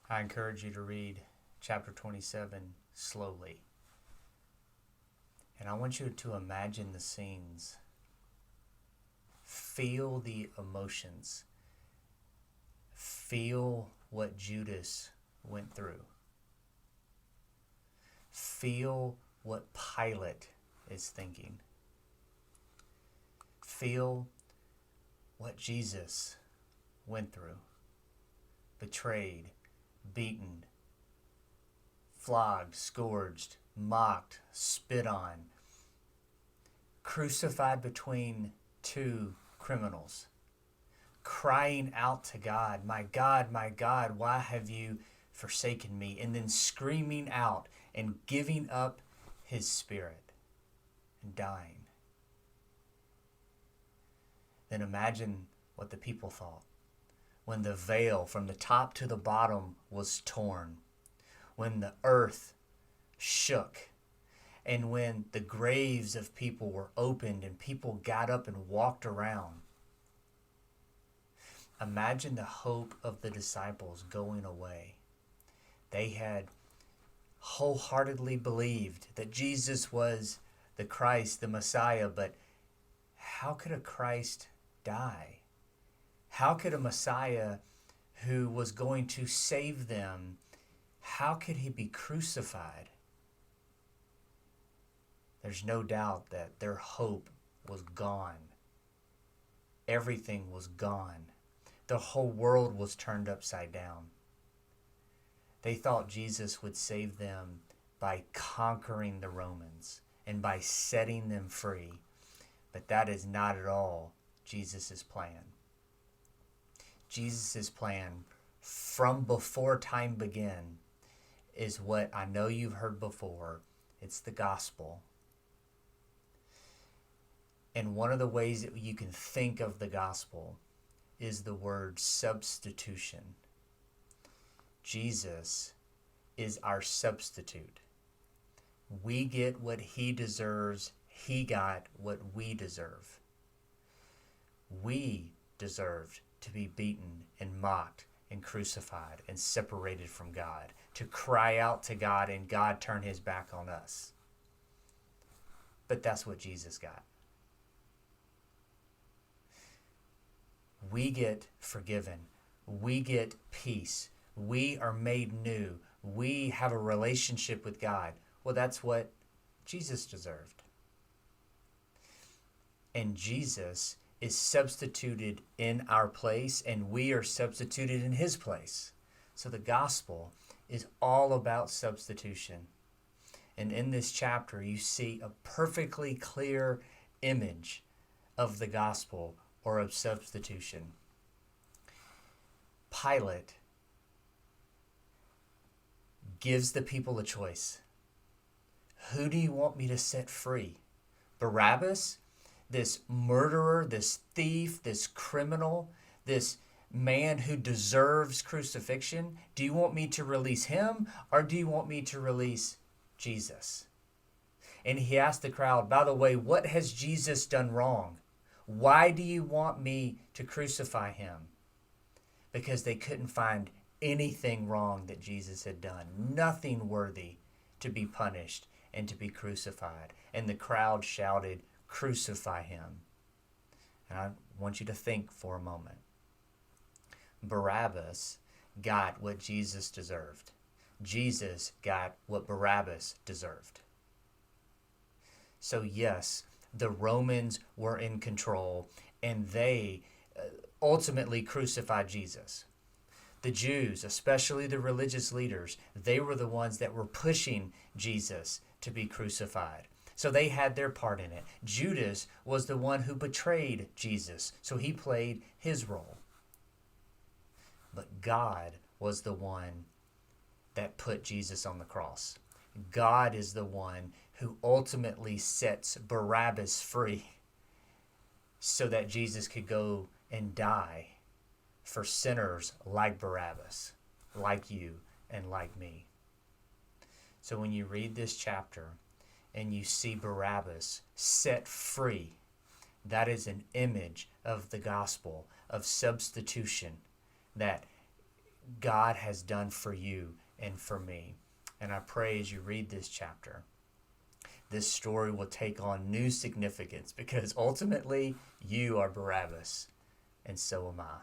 I encourage you to read chapter 27 slowly. And I want you to imagine the scenes. Feel the emotions. Feel what Judas went through. Feel what Pilate is thinking. Feel what Jesus went through. Betrayed, beaten, flogged, scourged, mocked, spit on, crucified between two criminals, crying out to God, my God, why have you forsaken me?" And then screaming out and giving up his spirit and dying. Then imagine what the people thought when the veil from the top to the bottom was torn, when the earth shook, and when the graves of people were opened and people got up and walked around. Imagine the hope of the disciples going away. They had wholeheartedly believed that Jesus was the Christ, the Messiah, but how could a Christ die? How could a Messiah who was going to save them, how could he be crucified? There's no doubt that their hope was gone. Everything was gone. The whole world was turned upside down. They thought Jesus would save them by conquering the Romans and by setting them free. But that is not at all Jesus' plan. Jesus' plan from before time began is what I know you've heard before. It's the gospel. And one of the ways that you can think of the gospel is the word substitution. Jesus is our substitute. We get what he deserves. He got what we deserve. We deserved to be beaten and mocked and crucified and separated from God, to cry out to God and God turn his back on us. But that's what Jesus got. We get forgiven. We get peace. We are made new. We have a relationship with God. Well, that's what Jesus deserved. And Jesus is substituted in our place, and we are substituted in his place. So the gospel is all about substitution. And in this chapter, you see a perfectly clear image of the gospel or of substitution. Pilate gives the people a choice. Who do you want me to set free? Barabbas, this murderer, this thief, this criminal, this man who deserves crucifixion? Do you want me to release him, or do you want me to release Jesus? And he asked the crowd, by the way, what has Jesus done wrong? Why do you want me to crucify him? Because they couldn't find anything wrong that Jesus had done. Nothing worthy to be punished and to be crucified. And the crowd shouted, "Crucify him." And I want you to think for a moment. Barabbas got what Jesus deserved. Jesus got what Barabbas deserved. So yes, the Romans were in control, and they ultimately crucified Jesus. The Jews, especially the religious leaders, they were the ones that were pushing Jesus to be crucified. So they had their part in it. Judas was the one who betrayed Jesus, so he played his role. But God was the one that put Jesus on the cross. God is the one who ultimately sets Barabbas free so that Jesus could go and die for sinners like Barabbas, like you and like me. So when you read this chapter and you see Barabbas set free, that is an image of the gospel of substitution, that God has done for you and for me. And I pray as you read this chapter, this story will take on new significance because ultimately you are Barabbas and so am I.